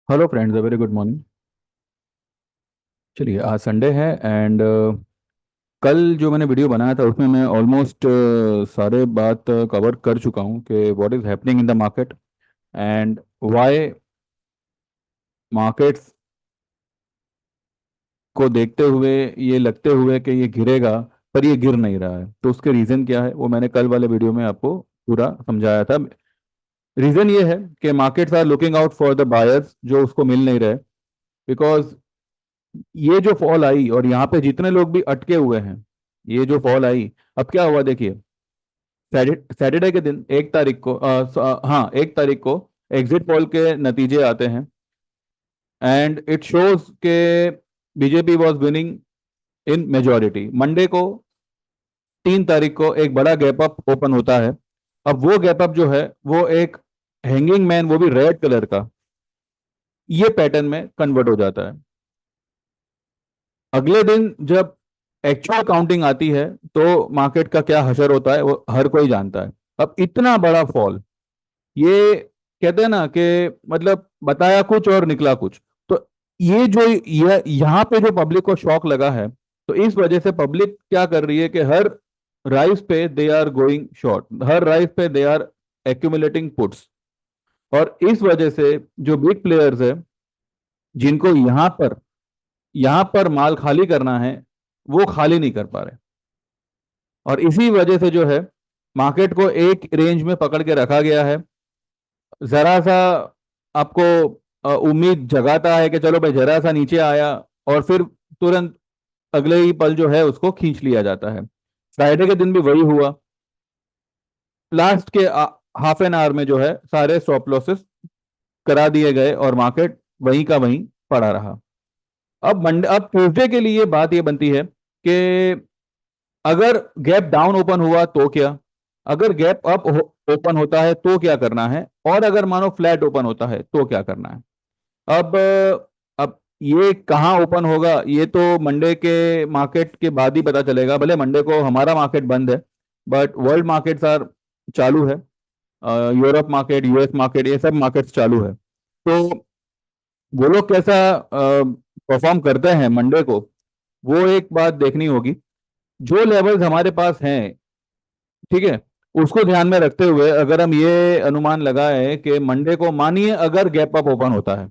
Hello friends, very good morning. चलिए, आज Sunday है एंड कल जो मैंने वीडियो बनाया था उसमें मैं ऑलमोस्ट सारे बात कवर कर चुका हूँ कि what is happening in the market and why markets को देखते हुए ये लगते हुए कि ये गिरेगा, पर ये गिर नहीं रहा है। तो उसके रीज़न क्या है वो मैंने कल वाले वीडियो में आपको पूरा समझाया था। रीज़न ये है कि markets are looking out for the buyers जो उसको मिल नहीं रहे, बिकॉज ये जो फॉल आई और यहाँ पे जितने लोग भी अटके हुए हैं, ये जो फॉल आई, अब क्या हुआ देखिए। सैटरडे के दिन 1 तारीख को हाँ, 1 तारीख को एग्जिट पोल के नतीजे आते हैं एंड इट शोज के BJP was winning in majority. Monday को 3 तारीख को एक बड़ा गैप अप ओपन होता है। अब वो गैप अप जो है वो एक हैंगिंग मैन, वो भी रेड कलर का, ये पैटर्न में कन्वर्ट हो जाता है। अगले दिन जब एक्चुअल काउंटिंग आती है तो मार्केट का क्या हशर होता है वो हर कोई जानता है। अब इतना बड़ा फॉल, ये कहते हैं ना कि मतलब बताया कुछ और निकला कुछ। तो ये जो यहाँ पे जो पब्लिक को शॉक लगा है, तो इस वजह से पब्लिक क्या कर रही है कि हर राइस पे दे आर गोइंग शॉर्ट, हर राइस पे दे आर एक्यूमुलेटिंग पुट्स। और इस वजह से जो बिग प्लेयर्स है, जिनको यहाँ पर माल खाली करना है, वो खाली नहीं कर पा रहे। और इसी वजह से जो है मार्केट को एक रेंज में पकड़ के रखा गया है। जरा सा आपको उम्मीद जगाता है कि चलो भाई जरा सा नीचे आया, और फिर तुरंत अगले ही पल जो है उसको खींच लिया जाता है। फ्राइडे के दिन भी वही हुआ। लास्ट के हाफ एन आवर में जो है सारे स्टॉप लॉसेस करा दिए गए और मार्केट वहीं का वहीं पड़ा रहा। अब ट्यूसडे के लिए बात ये बनती है कि अगर गैप डाउन ओपन हुआ तो क्या, अगर गैप अप ओपन होता है तो क्या करना है, और अगर मानो फ्लैट ओपन होता है तो क्या करना है। अब अब ये कहाँ ओपन होगा ये तो मंडे के मार्केट के बाद ही पता चलेगा। भले मंडे को हमारा मार्केट बंद है, बट वर्ल्ड मार्केट्स आर चालू है। यूरोप मार्केट, यूएस मार्केट, ये सब मार्केट्स चालू है। तो वो लोग कैसा परफॉर्म करते हैं मंडे को, वो एक बात देखनी होगी। जो लेवल्स हमारे पास हैं, ठीक है, उसको ध्यान में रखते हुए अगर हम ये अनुमान लगाए कि मंडे को मानिए अगर गैप अप ओपन होता है,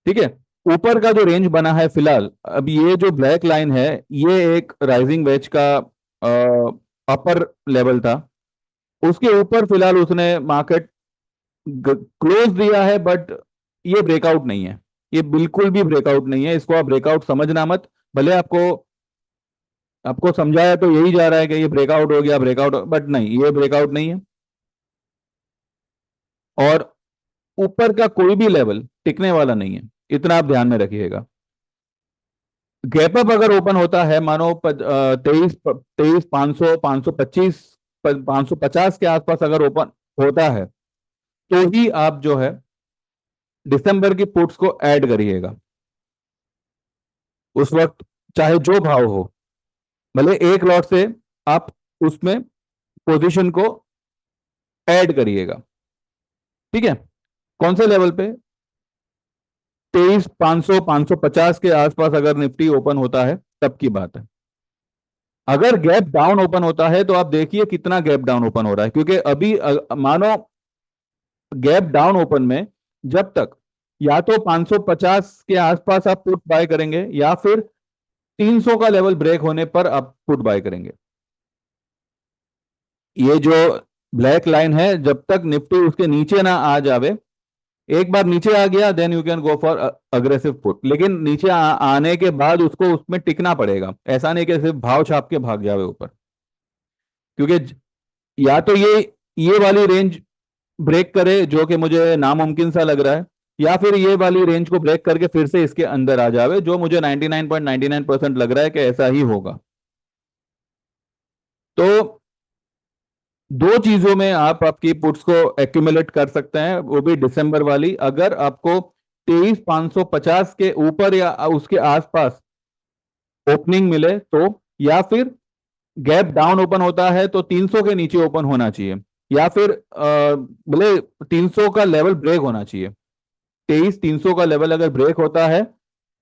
ठीक है, ऊपर का जो रेंज बना है फिलहाल, अब ये जो ब्लैक लाइन है, ये एक राइजिंग वेज का अपर लेवल था। उसके ऊपर फिलहाल उसने मार्केट क्लोज दिया है, बट ये ब्रेकआउट नहीं है। ये बिल्कुल भी ब्रेकआउट नहीं है, इसको आप ब्रेकआउट समझना मत। भले आपको आपको समझाया तो यही जा रहा है कि ये ब्रेकआउट हो गया, ब्रेकआउट, बट नहीं, ये ब्रेकआउट नहीं है। और ऊपर का कोई भी लेवल टिकने वाला नहीं है, इतना आप ध्यान में रखिएगा। गैप अप अगर ओपन होता है, मानो 23 500 525 550 के आसपास अगर ओपन होता है, तो ही आप जो है दिसंबर की पुट्स को ऐड करिएगा। उस वक्त चाहे जो भाव हो, भले एक लॉट से आप उसमें पोजीशन को ऐड करिएगा। ठीक है, कौन से लेवल पे? 23 500 550 के आसपास अगर निफ्टी ओपन होता है तब की बात है। अगर गैप डाउन ओपन होता है तो आप देखिए कितना गैप डाउन ओपन हो रहा है, क्योंकि अभी मानो गैप डाउन ओपन में जब तक या तो 550 के आसपास आप पुट बाय करेंगे या फिर 300 का लेवल ब्रेक होने पर आप पुट बाय करेंगे। ये जो ब्लैक लाइन है, जब तक निफ्टी उसके नीचे ना आ जावे, एक बार नीचे आ गया then you can go for aggressive put, लेकिन नीचे आने के बाद उसको उसमें टिकना पड़ेगा। ऐसा नहीं कि सिर्फ भाव छाप के भाग जावे ऊपर, क्योंकि या तो ये वाली रेंज ब्रेक करे जो कि मुझे नामुमकिन सा लग रहा है, या फिर ये वाली रेंज को ब्रेक करके फिर से इसके अंदर आ जावे, जो मुझे 99.99% लग रहा है कि ऐसा ही होगा। तो दो चीजों में आप आपकी पुट्स को एक्यूमुलेट कर सकते हैं, वो भी दिसंबर वाली। अगर आपको 23 550 के ऊपर या उसके आसपास ओपनिंग मिले तो, या फिर गैप डाउन ओपन होता है तो 300 के नीचे ओपन होना चाहिए, या फिर भले 300 का लेवल ब्रेक होना चाहिए। 23,300 का लेवल अगर ब्रेक होता है,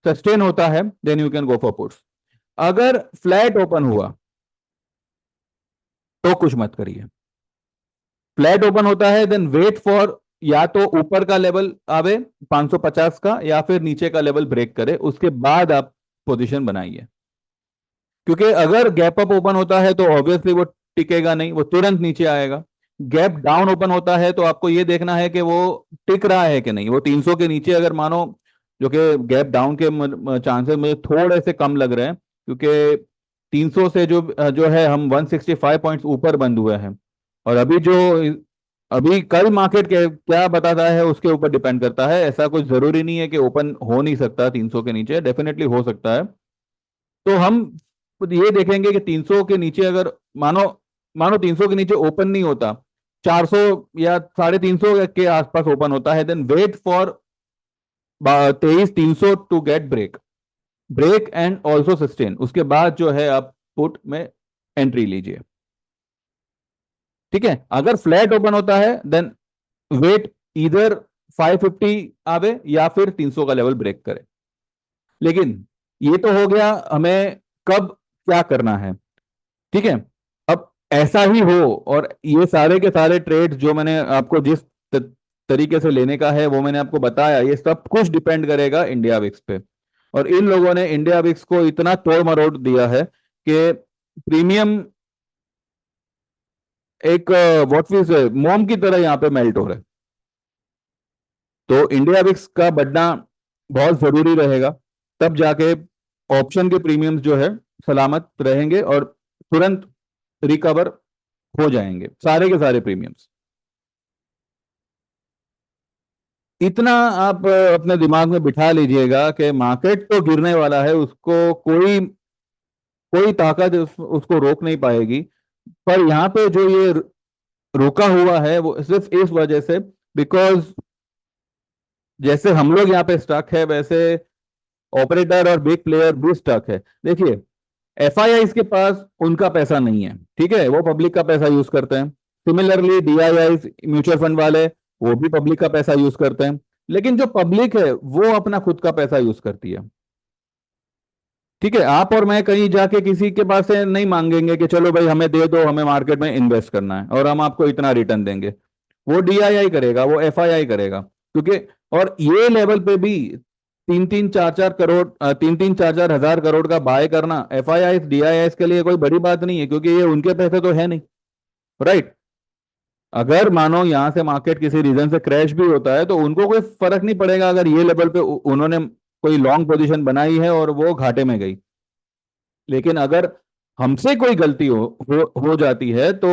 सस्टेन होता है, then you can go for puts. अगर फ्लैट ओपन हुआ तो कुछ मत करिए। फ्लैट ओपन होता है देन वेट फॉर, या तो ऊपर का लेवल आवे 550 का, या फिर नीचे का लेवल ब्रेक करे, उसके बाद आप पोजीशन बनाइए। क्योंकि अगर गैप अप ओपन होता है तो ऑब्वियसली वो टिकेगा नहीं, वो तुरंत नीचे आएगा। गैप डाउन ओपन होता है तो आपको ये देखना है कि वो टिक रहा है कि नहीं। वो 300 के नीचे अगर मानो, जो कि गैप डाउन के चांसेस मुझे थोड़े से कम लग रहे हैं, क्योंकि 300 से जो जो है हम 165 पॉइंट्स ऊपर बंद हुए हैं। और अभी जो अभी कल मार्केट के क्या बताता है उसके ऊपर डिपेंड करता है। ऐसा कुछ जरूरी नहीं है कि ओपन हो नहीं सकता 300 के नीचे, डेफिनेटली हो सकता है। तो हम ये देखेंगे कि 300 के नीचे अगर मानो मानो 300 के नीचे ओपन नहीं होता, 400 या 350 के आसपास ओपन होता है, then wait for 23,300 to get break, break and also sustain. उसके बाद जो है आप पुट में एंट्री लीजिए। ठीक है, अगर फ्लैट ओपन होता है देन वेट इधर 550 आवे या फिर 300 का लेवल ब्रेक करे। लेकिन ये तो हो गया हमें कब क्या करना है। ठीक है, अब ऐसा ही हो और ये सारे के सारे ट्रेड्स जो मैंने आपको जिस तरीके से लेने का है वो मैंने आपको बताया, ये सब कुछ डिपेंड करेगा इंडिया विक्स पे। और इन लोगों ने इंडिया विक्स को इतना तोड़ मरोड़ दिया है कि प्रीमियम एक व्हाट वी से मोम की तरह यहाँ पे मेल्ट हो रहा है। तो इंडिया विक्स का बढ़ना बहुत जरूरी रहेगा, तब जाके ऑप्शन के प्रीमियम्स जो है सलामत रहेंगे और तुरंत रिकवर हो जाएंगे सारे के सारे प्रीमियम्स। इतना आप अपने दिमाग में बिठा लीजिएगा कि मार्केट तो गिरने वाला है, उसको कोई कोई ताकत उसको रोक नहीं पाएगी। पर यहाँ पे जो ये रुका हुआ है वो सिर्फ इस वजह से, बिकॉज जैसे हम लोग यहाँ पे स्टक है वैसे ऑपरेटर और बिग प्लेयर भी स्टक है। देखिए, एफआईआई के पास उनका पैसा नहीं है, ठीक है, वो पब्लिक का पैसा यूज करते हैं। सिमिलरली डीआईआई म्यूचुअल फंड वाले, वो भी पब्लिक का पैसा यूज करते हैं। लेकिन जो पब्लिक है वो अपना खुद का पैसा यूज करती है। ठीक है, आप और मैं कहीं जाके किसी के पास से नहीं मांगेंगे कि चलो भाई हमें दे दो, हमें मार्केट में इन्वेस्ट करना है और हम आपको इतना रिटर्न देंगे। वो डीआईआई करेगा, वो एफआईआई करेगा। क्योंकि और ये लेवल पे भी 3-3 4-4 करोड़ 3-3 4-4 हज़ार करोड़ का बाय करना एफआईआई डीआईआई के लिए कोई बड़ी बात नहीं है, क्योंकि ये उनके पैसे तो है नहीं। राइट, अगर मानो यहां से मार्केट किसी रीजन से क्रैश भी होता है तो उनको कोई फर्क नहीं पड़ेगा अगर ये लेवल पे उन्होंने कोई लॉन्ग पोजीशन बनाई है और वो घाटे में गई। लेकिन अगर हमसे कोई गलती हो जाती है तो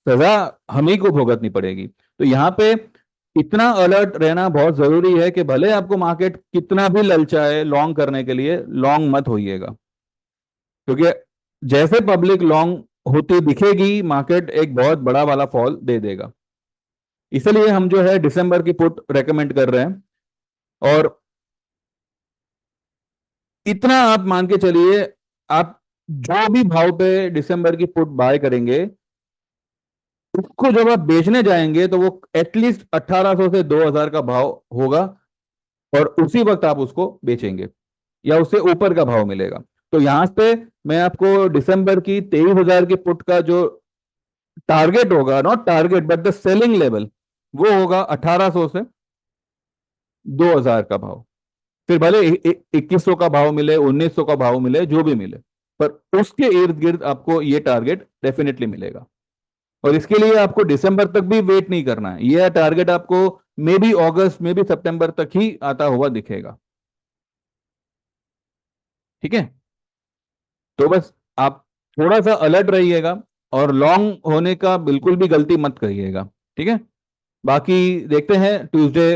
सजा हम ही को भुगतनी पड़ेगी। तो यहाँ पे इतना अलर्ट रहना बहुत जरूरी है कि भले आपको मार्केट कितना भी ललचाए लॉन्ग करने के लिए, लॉन्ग मत होइएगा। क्योंकि जैसे पब्लिक लॉन्ग होती दिखेगी मार्केट एक बहुत बड़ा वाला फॉल दे देगा। इसलिए हम जो है दिसंबर की पुट रेकमेंड कर रहे हैं। और इतना आप मान के चलिए, आप जो भी भाव पे दिसंबर की पुट बाय करेंगे उसको जब आप बेचने जाएंगे तो वो एटलीस्ट 1800 से 2000 का भाव होगा और उसी वक्त आप उसको बेचेंगे या उससे ऊपर का भाव मिलेगा। तो यहां पे मैं आपको दिसंबर की 23,000 की पुट का जो टारगेट होगा, not target but the selling level, वो होगा 1800 से 2000 का भाव। फिर भले 2100 का भाव मिले, 1900 का भाव मिले, जो भी मिले, पर उसके इर्द गिर्द आपको ये टारगेट डेफिनेटली मिलेगा। और इसके लिए आपको दिसंबर तक भी वेट नहीं करना है, ये टारगेट आपको मे बी अगस्त में भी सितंबर तक ही आता हुआ दिखेगा। ठीक है, तो बस आप थोड़ा सा अलर्ट रहिएगा और लॉन्ग होने का बिल्कुल भी गलती मत करिएगा। ठीक है, बाकी देखते हैं ट्यूसडे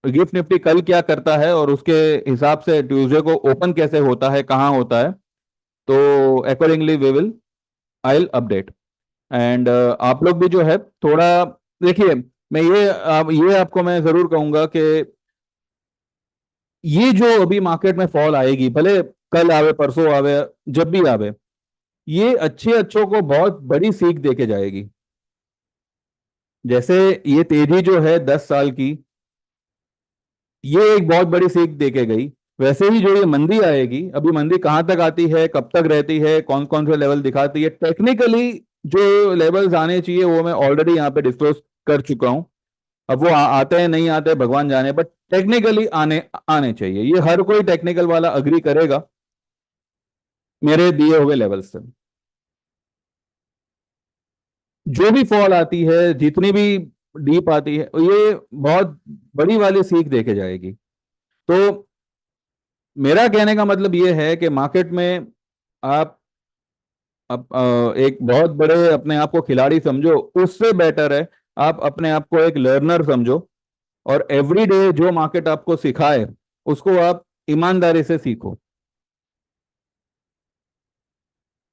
गिफ्ट निफ्टी कल क्या करता है और उसके हिसाब से ट्यूसडे को ओपन कैसे होता है, कहाँ होता है, तो accordingly we will I will update. And आप लोग भी जो है थोड़ा देखिए, मैं ये आपको मैं जरूर कहूंगा कि ये जो अभी मार्केट में फॉल आएगी, भले कल आवे परसों आवे जब भी आवे, ये अच्छे अच्छों को बहुत बड़ी सीख देके जाएगी। जैसे ये तेजी जो है 10 साल की, ये एक बहुत बड़ी सीख दे के गई। वैसे ही जो ये मंदी आएगी, अभी मंदी कहाँ तक आती है, कब तक रहती है, कौन कौन से लेवल दिखाती है, टेक्निकली जो लेवल्स आने चाहिए वो मैं ऑलरेडी यहाँ पे डिस्क्लोज कर चुका हूँ। अब वो आते हैं नहीं आते हैं भगवान जाने, बट टेक्निकली आने आने चाहिए। ये हर कोई टेक्निकल वाला अग्री करेगा मेरे दिए हुए लेवल से। जो भी फॉल आती है, जितनी भी डीप आती है, ये बहुत बड़ी वाली सीख देके जाएगी। तो मेरा कहने का मतलब ये है कि मार्केट में आप एक बहुत बड़े अपने आप को खिलाड़ी समझो, उससे बेटर है आप अपने आप को एक लर्नर समझो, और एवरी डे जो मार्केट आपको सिखाए उसको आप ईमानदारी से सीखो।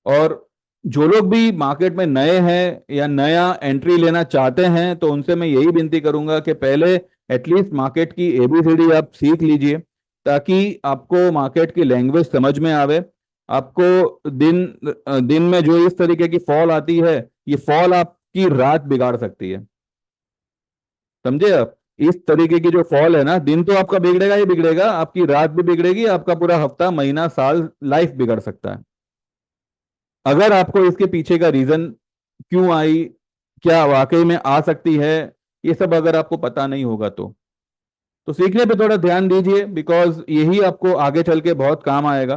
और जो लोग भी मार्केट में नए हैं या नया एंट्री लेना चाहते हैं, तो उनसे मैं यही विनती करूंगा कि पहले एटलीस्ट मार्केट की एबीसीडी आप सीख लीजिए, ताकि आपको मार्केट की लैंग्वेज समझ में आवे। आपको दिन दिन में जो इस तरीके की फॉल आती है, ये फॉल आपकी रात बिगाड़ सकती है। समझे आप? इस तरीके की जो फॉल है ना, दिन तो आपका बिगड़ेगा ही बिगड़ेगा, आपकी रात भी बिगड़ेगी, आपका पूरा हफ्ता, महीना, साल, लाइफ बिगड़ सकता है। अगर आपको इसके पीछे का रीजन क्यों आई, क्या वाकई में आ सकती है, ये सब अगर आपको पता नहीं होगा तो सीखने पे थोड़ा ध्यान दीजिए, बिकॉज यही आपको आगे चल के बहुत काम आएगा।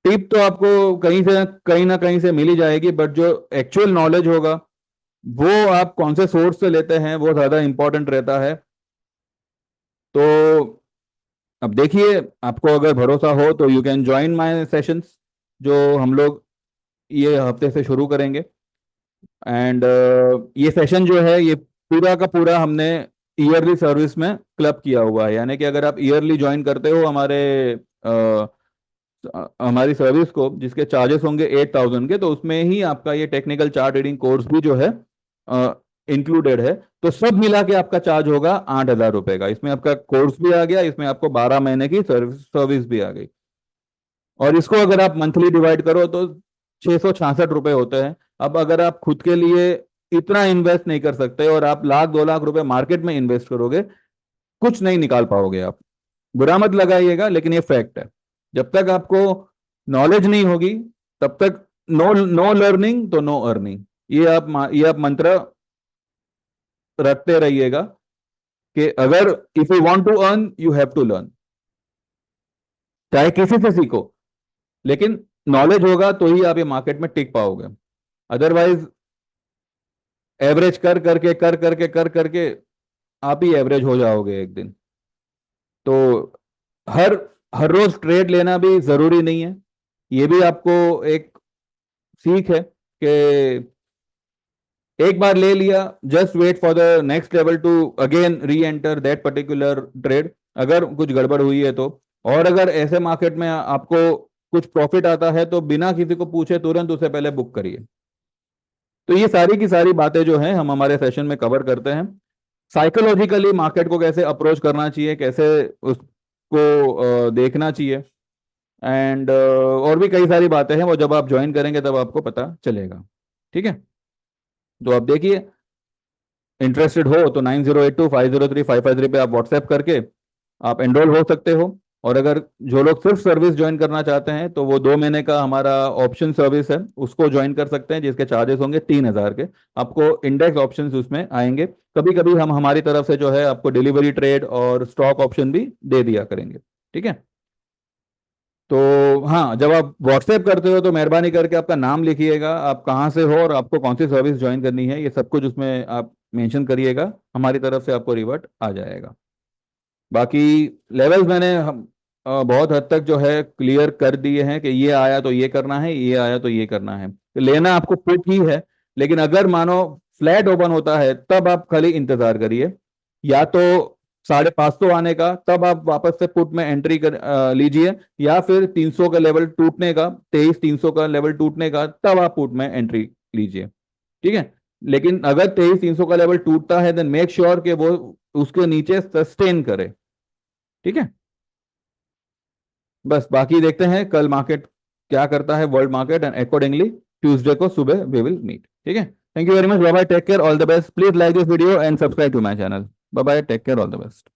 टिप तो आपको कहीं ना कहीं से मिल ही जाएगी, बट जो एक्चुअल नॉलेज होगा वो आप कौन से सोर्स से लेते हैं वो ज्यादा इंपॉर्टेंट रहता है। तो अब देखिए, आपको अगर भरोसा हो तो you can join my sessions, जो हम लोग ये हफ्ते से शुरू करेंगे। एंड ये सेशन जो है, ये पूरा का पूरा हमने ईयरली सर्विस में क्लब किया हुआ है। यानी कि अगर आप ईयरली ज्वाइन करते हो हमारी सर्विस को, जिसके चार्जेस होंगे 8,000 के, तो उसमें ही आपका ये टेक्निकल चार्ट रीडिंग कोर्स भी जो है इंक्लूडेड है। तो सब मिला के आपका चार्ज होगा 8,000 रुपए का। इसमें आपका कोर्स भी आ गया, इसमें आपको 12 महीने की सर्विस भी आ गई। और इसको अगर आप मंथली डिवाइड करो तो 666 रुपए होते हैं। अब अगर आप खुद के लिए इतना इन्वेस्ट नहीं कर सकते और आप लाख 2 लाख रुपए मार्केट में इन्वेस्ट करोगे, कुछ नहीं निकाल पाओगे आप। बुरा मत लगाइएगा, लेकिन ये फैक्ट है। जब तक आपको नॉलेज नहीं होगी, तब तक नो नो लर्निंग तो नो अर्निंग। ये आप मंत्र रखते रहिएगा कि अगर if you want to earn, you have to learn. चाहे किसी से सीखो, लेकिन नॉलेज होगा तो ही आप ये मार्केट में टिक पाओगे। अदरवाइज एवरेज कर करके आप ही एवरेज हो जाओगे एक दिन। तो हर हर रोज ट्रेड लेना भी जरूरी नहीं है। ये भी आपको एक सीख है कि एक बार ले लिया, just wait for the next level to again re enter that particular trade, अगर कुछ गड़बड़ हुई है तो। और अगर ऐसे मार्केट में आपको कुछ प्रॉफिट आता है, तो बिना किसी को पूछे तुरंत उसे पहले बुक करिए। तो ये सारी की सारी बातें जो हैं हम हमारे सेशन में कवर करते हैं। साइकोलॉजिकली मार्केट को कैसे अप्रोच करना चाहिए, कैसे उसको देखना चाहिए, एंड और भी कई सारी बातें हैं, वो जब आप ज्वाइन करेंगे तब आपको पता चलेगा। ठीक है? तो आप देखिए, इंटरेस्टेड हो तो 9082503553 पे आप व्हाट्सएप करके आप एनरोल हो सकते हो। और अगर जो लोग सिर्फ सर्विस ज्वाइन करना चाहते हैं, तो वो 2 महीने का हमारा ऑप्शन सर्विस है, उसको ज्वाइन कर सकते हैं, जिसके चार्जेस होंगे 3,000 के। आपको इंडेक्स ऑप्शंस उसमें आएंगे। कभी कभी हम हमारी तरफ से जो है आपको डिलीवरी ट्रेड और स्टॉक ऑप्शन भी दे दिया करेंगे। ठीक है? तो हाँ, जब आप व्हाट्सएप करते हो तो मेहरबानी करके आपका नाम लिखिएगा, आप कहाँ से हो और आपको कौन सी सर्विस ज्वाइन करनी है, ये सब कुछ उसमें आप मेंशन करिएगा। हमारी तरफ से आपको रिवर्ट आ जाएगा। बाकी लेवल्स मैंने बहुत हद तक जो है क्लियर कर दिए हैं कि ये आया तो ये करना है, ये आया तो ये करना है। तो लेना आपको पुट ही है, लेकिन अगर मानो फ्लैट ओपन होता है तब आप खाली इंतजार करिए। या तो 550 आने का, तब आप वापस से पुट में एंट्री लीजिए, या फिर 300 का लेवल टूटने का, 23,300 का लेवल टूटने का, तब आप पुट में एंट्री लीजिए। ठीक है? लेकिन अगर 23,300 का लेवल टूटता है, देन मेक श्योर कि वो उसके नीचे सस्टेन करे। ठीक है? बस बाकी देखते हैं कल मार्केट क्या करता है, world market, and accordingly Tuesday को सुबह वी विल मीट। ठीक है? Thank you very much, bye bye, take care, all the best. Please like this video and subscribe to my channel. Bye bye, take care, all the best.